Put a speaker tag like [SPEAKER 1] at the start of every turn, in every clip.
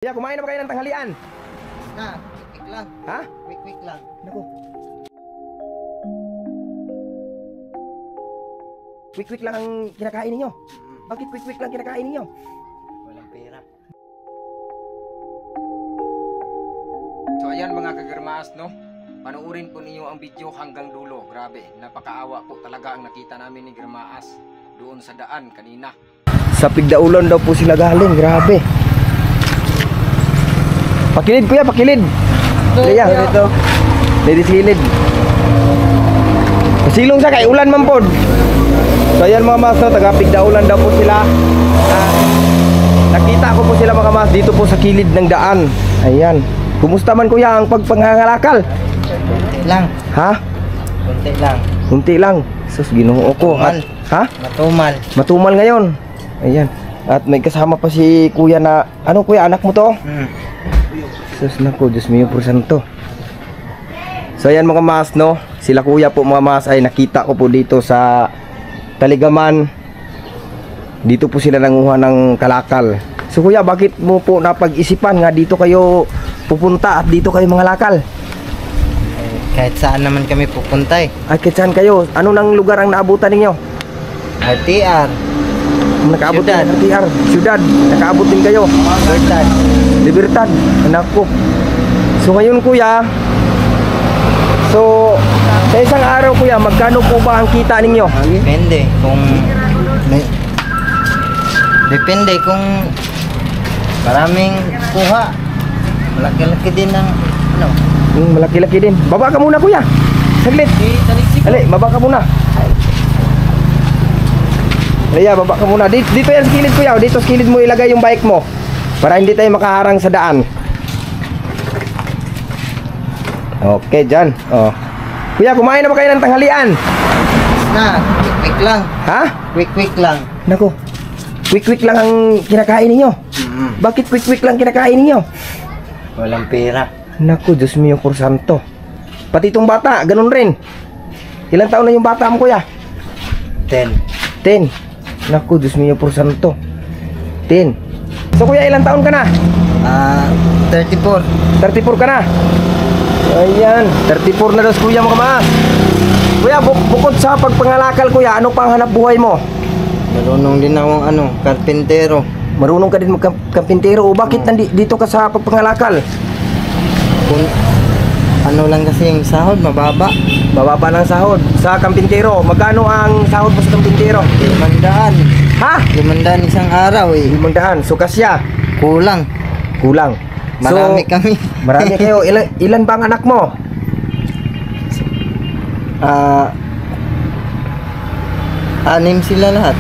[SPEAKER 1] Kuya, kumain na ba kayo ng tanghalian?
[SPEAKER 2] Na, quick lang.
[SPEAKER 1] Ha?
[SPEAKER 2] Quick lang.
[SPEAKER 1] Naku. Quick lang ang kinakain ninyo. Bakit quick lang kinakain ninyo?
[SPEAKER 2] Walang pera.
[SPEAKER 3] So ayan mga kagirmaas, no? Panoorin po ninyo ang video hanggang dulo. Grabe, napakaawa po talaga ang nakita namin ni Girmaas doon sa daan kanina.
[SPEAKER 1] Sa Pigdaulon daw po sila galing, grabe. Pakilid kuya, pakilid. Kuya, dito. Dito silid. Silong sa kay ulan man pod. So ayan mga mas, no, taga Pigdaulon daw po sila. Nakita ko po sila mga mas dito po sa kilid ng daan. Ayan. Kumusta man kuya ang pagpangangalakal?
[SPEAKER 2] Kunti lang.
[SPEAKER 1] Ha?
[SPEAKER 2] Kunti lang.
[SPEAKER 1] Kunti lang. Sus, Ginoo ko.
[SPEAKER 2] Matumal.
[SPEAKER 1] Ha?
[SPEAKER 2] Matumal.
[SPEAKER 1] Matumal ngayon. Ayan. At may kasama pa si kuya na, ano kuya, anak mo to? Sus nako, Diyos mio por santo. So ayan mga mas, no, sila kuya po mga mas ay nakita ko po dito sa Taligaman. Dito po sila nanguha ng kalakal. So kuya, bakit mo po napag-isipan nga dito kayo pupunta at dito kayo mga lakal?
[SPEAKER 2] Kahit saan naman kami pupunta eh.
[SPEAKER 1] Ay, saan kayo? Ano nang lugar ang naabutan ninyo?
[SPEAKER 2] RTR.
[SPEAKER 1] Nakaabot
[SPEAKER 2] Syudad.
[SPEAKER 1] din RTR, Syudad. Nakaabot din kayo.
[SPEAKER 2] Libertad.
[SPEAKER 1] Libertad. Anak ko. So ngayon kuya, so sa isang araw kuya, magkano po ba ang kita ninyo?
[SPEAKER 2] Depende kung depende kung maraming kuha. Malaki-laki din ng ano.
[SPEAKER 1] Malaki-laki din. Baba ka muna kuya. Saglit. Ali, baba ka muna. Leia, baba ka muna. Dito yan sa kilid kuya. Dito sa kilid mo ilagay yung bike mo. Para hindi tayo makaharang sa daan. Okay, dyan. Oh. Kuya, kumain na ba kayo ng tanghalian?
[SPEAKER 2] Na, quick lang.
[SPEAKER 1] Ha?
[SPEAKER 2] Quick lang.
[SPEAKER 1] Naku. Quick lang ang kinakain ninyo. Bakit quick lang kinakain ninyo?
[SPEAKER 2] Walang pera.
[SPEAKER 1] Naku, Diyos mio por santo. Pati itong bata, ganun rin. Ilang taon na yung bata mo kuya?
[SPEAKER 2] 10.
[SPEAKER 1] 10. Naku, Diyos mio por santo. 10. So kuya, ilang taon ka na?
[SPEAKER 2] 34.
[SPEAKER 1] 34 ka na. Ayan, 34 na daw si kuya mga mas. Kuya, bukod sa pagpangalakal kuya, ano pang hanap buhay mo?
[SPEAKER 2] Marunong din akong karpintero.
[SPEAKER 1] Marunong ka din magkampintero. O bakit dito ka sa pagpangalakal?
[SPEAKER 2] Kung ano lang kasi yung sahod, mababa.
[SPEAKER 1] Bababa ng sahod sa kampintero. Magkano ang sahod mo sa kampintero?
[SPEAKER 2] 500.
[SPEAKER 1] Ha?
[SPEAKER 2] 500 isang araw eh.
[SPEAKER 1] 500. So kasya?
[SPEAKER 2] Kulang.
[SPEAKER 1] Kulang.
[SPEAKER 2] Marami kami.
[SPEAKER 1] Marami kayo. Ilan ba ang anak mo?
[SPEAKER 2] Anim sila lahat.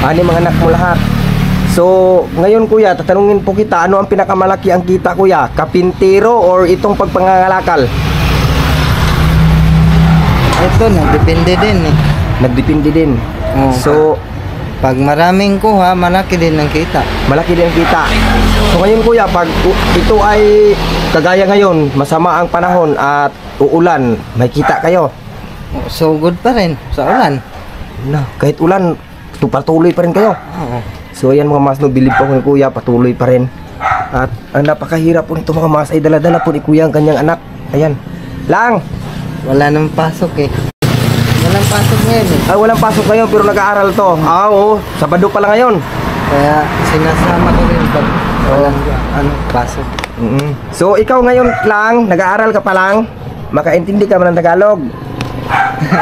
[SPEAKER 1] 6 ang anak mo lahat. So, ngayon kuya, tatanungin po kita, ano ang pinakamalaki ang kita kuya? Kapintero or itong pagpangangalakal?
[SPEAKER 2] Ito na, depende din eh.
[SPEAKER 1] Nagdepende din.
[SPEAKER 2] Oo.
[SPEAKER 1] So,
[SPEAKER 2] Pag maraming kuha, malaki din ang kita.
[SPEAKER 1] malaki din ang kita. So ngayon kuya, pag ito ay kagaya ngayon, masama ang panahon at uulan, may kita kayo.
[SPEAKER 2] So good pa rin sa ulan.
[SPEAKER 1] Na, kahit ulan, patuloy pa rin kayo.
[SPEAKER 2] Oo.
[SPEAKER 1] So ayan mga mas, no, bilib po ni kuya, patuloy pa rin. At ang napakahirap po nito mga mas ay dala-dala po ni kuya ang kanyang anak. Ayan. Lang!
[SPEAKER 2] Wala nang pasok eh. Walang pasok ngayon eh.
[SPEAKER 1] Ay, walang pasok ngayon pero nag-aaral to. Oo, Sabado pa lang ngayon.
[SPEAKER 2] Kaya sinasama ko rin pag walang pasok.
[SPEAKER 1] So ikaw ngayon lang, nag-aaral ka pa lang, makaintindi ka man ng Tagalog.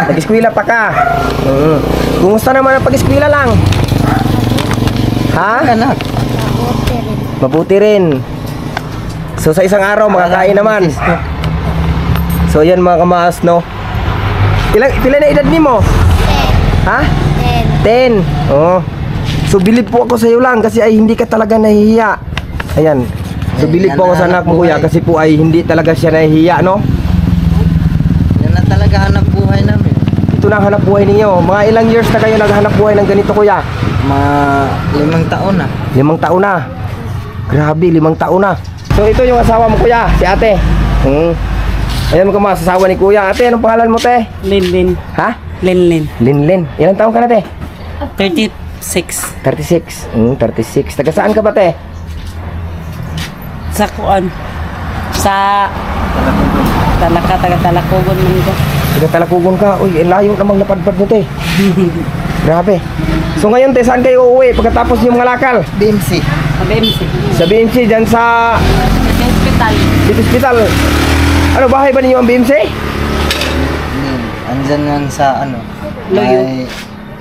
[SPEAKER 1] Nag-eskwela pa ka. Kumusta naman ang pag-eskwela lang? Ha?
[SPEAKER 2] Anak.
[SPEAKER 1] Mabuti rin. So sa isang araw makakain naman. So yan mga kamaas, no. Pila na edad nimo?
[SPEAKER 4] 10.
[SPEAKER 1] Ha? 10. Oh. So bilib po ako sa iyo lang kasi ay hindi ka talaga nahihiya. Ayan. So bilib po ako sa anak mo kuya kasi po ay hindi talaga siya nahihiya, no?
[SPEAKER 2] Yan na talaga hanap buhay namin.
[SPEAKER 1] Ito na ang hanap buhay ninyo. Mga ilang years na kayo naghahanap buhay ng ganito kuya?
[SPEAKER 2] 5 taon na.
[SPEAKER 1] 5 taon na. Grabe, 5 taon na. So ito yung asawa mo kuya, si ate. Ayan mga masasawa ni kuya. Ate, anong pangalan mo te?
[SPEAKER 5] Linlin.
[SPEAKER 1] Ha?
[SPEAKER 5] Linlin.
[SPEAKER 1] Linlin. Ilang taon ka na te?
[SPEAKER 5] 36.
[SPEAKER 1] 36. 36. Taga saan ka ba te?
[SPEAKER 4] sa kuan. Sa taga-talakogon man ko.
[SPEAKER 1] Taga-Talakogon ka. Uy, layo namang napadpad mo, te. Grabe. So ngayon, te, saan kayo uuwi pagkatapos yung mga lakal?
[SPEAKER 2] BMC.
[SPEAKER 4] Sa BMC.
[SPEAKER 1] Sa BMC, dyan sa
[SPEAKER 4] Sa hospital.
[SPEAKER 1] hospital. Ano, bahay ba ninyo ang BMC?
[SPEAKER 2] Andyan man sa ano.
[SPEAKER 4] Loyo.
[SPEAKER 2] May,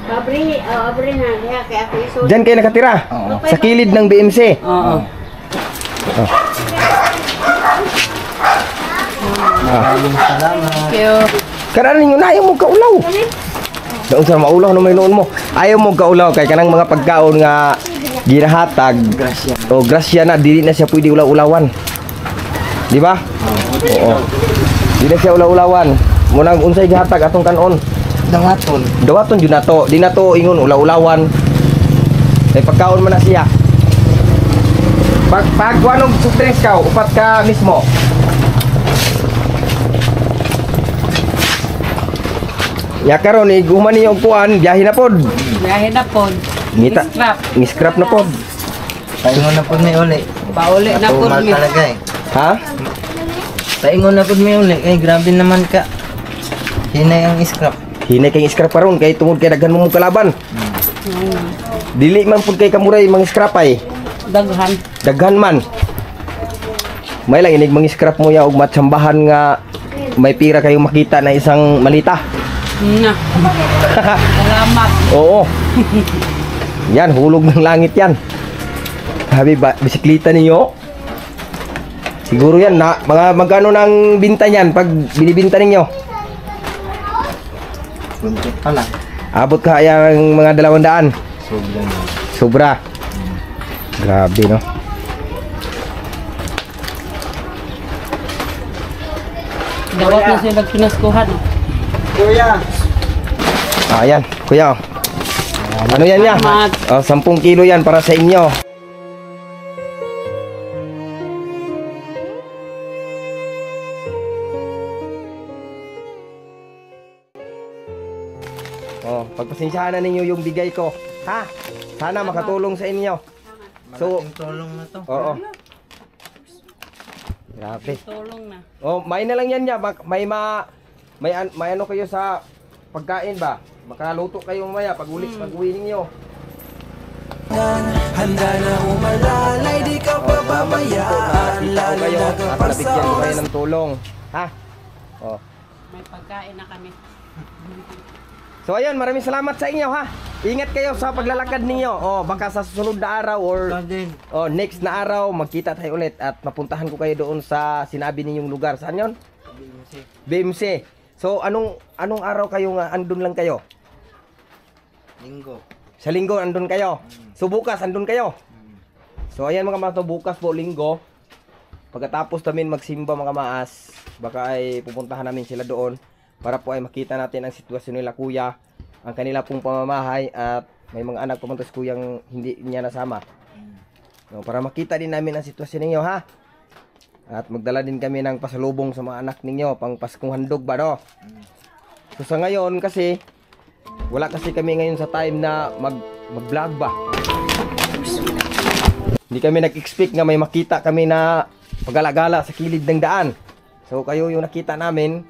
[SPEAKER 5] Abri na diha kay ako iso.
[SPEAKER 1] Dyan kayo nakatira?
[SPEAKER 2] Oo.
[SPEAKER 1] Sa kilid ng BMC?
[SPEAKER 4] Oo.
[SPEAKER 2] maraming salamat.
[SPEAKER 4] Thank you.
[SPEAKER 1] Karaan ninyo na, ayaw mo kaulaw. Daon sa maulaw na may noon mo. Ayaw mo kaulaw kay kanang mga pagkaon nga ginahatag.
[SPEAKER 2] Grasya.
[SPEAKER 1] O grasya na, dili na siya pwede ulaw-ulawan. Di ba? Oo. Di na siya ulaw-ulawan. Munang unsay gihatag atong kanon.
[SPEAKER 2] Dangaton.
[SPEAKER 1] Dawaton yun na to. Di na to ingon ulaw-ulawan. Ay pagkaon man na siya. Pag wanong sutres ka, upat ka mismo. Ya karon ni guman niyo og kuan, biyahe na pod.
[SPEAKER 4] Biyahe na po.
[SPEAKER 1] Ngita.
[SPEAKER 4] Scrap.
[SPEAKER 1] Ngiscrap na pod.
[SPEAKER 2] Paingon na po may uli.
[SPEAKER 4] Pauli na po.
[SPEAKER 2] Tumal talaga eh.
[SPEAKER 1] Ha?
[SPEAKER 2] Paingon na po may uli. Eh, grabe naman ka. Hinay ang scrap.
[SPEAKER 1] Hinay kay scrap karon kay tungod kay daghan mo mong kalaban. Dili man pud kay kamuray mga scrap ay.
[SPEAKER 4] Daghan.
[SPEAKER 1] Daghan man. May lang inig mga scrap mo ya og matsambahan nga may pira kayong makita na isang malita.
[SPEAKER 4] Na. Salamat.
[SPEAKER 1] Oo. Yan, hulog ng langit yan. Sabi ba, bisikleta ninyo? Siguro yan, na, mga magkano ng binta niyan pag binibinta ninyo?
[SPEAKER 2] Buntot pa lang.
[SPEAKER 1] Abot kaya ng mga 200.
[SPEAKER 2] Sobrang.
[SPEAKER 1] Sobra. Grabe, no?
[SPEAKER 4] Dawat na sila pinaskuhan.
[SPEAKER 2] Kuya.
[SPEAKER 1] Ayan, kuya. Ano yan ya?
[SPEAKER 4] Salamat.
[SPEAKER 1] 10 kilo yan para sa inyo. Pagpasensyahan na ninyo yung bigay ko. Ha? Sana makatulong sa inyo. So,
[SPEAKER 2] Malaking tulong na to.
[SPEAKER 1] oo. Grabe.
[SPEAKER 4] Tulong na.
[SPEAKER 1] Oh, may na lang yan ya. May ano kayo sa pagkain ba? Makaluto kayo mamaya pag uwi ninyo.
[SPEAKER 6] Handa na umalalay, di ka pababayaan.
[SPEAKER 1] Lalo kayo at nabigyan ko kayo ng tulong. Ha? Oh.
[SPEAKER 4] May pagkain na kami.
[SPEAKER 1] So ayun, maraming salamat sa inyo ha. Ingat kayo sa paglalakad ninyo. Oh, baka sa susunod na araw or
[SPEAKER 2] din.
[SPEAKER 1] next na araw magkita tayo ulit at mapuntahan ko kayo doon sa sinabi ninyong lugar. Saan 'yon? BMC. So anong araw kayo nga andun lang kayo?
[SPEAKER 2] Linggo.
[SPEAKER 1] Sa linggo andun kayo. So bukas andun kayo. So ayan mga mato, bukas po linggo. Pagkatapos namin magsimba mga maas, baka ay pupuntahan namin sila doon para po ay makita natin ang sitwasyon nila kuya, ang kanila pong pamamahay at may mga anak pumunta si kuyang hindi niya nasama. So, para makita din namin ang sitwasyon ninyo ha. At magdala din kami ng pasalubong sa mga anak ninyo pang Paskong handog ba no? So sa ngayon kasi wala kasi kami ngayon sa time na mag-vlog ba. Hindi kami nag-expect nga may makita kami na pag-alagala sa kilid ng daan. So kayo yung nakita namin,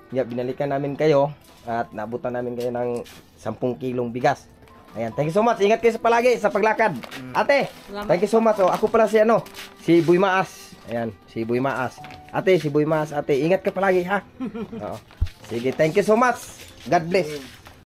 [SPEAKER 1] binalikan namin kayo at naabutan namin kayo ng 10 kilong bigas. Ayan, thank you so much. Ingat kayo sa palagi sa paglakad. Ate, thank you so much. Oh, ako pala si Boy Maas. Ayan, si Boy Maas. Ate, si Boy Maas. Ate, ingat ka palagi ha. Oo. Sige, thank you so much. God bless.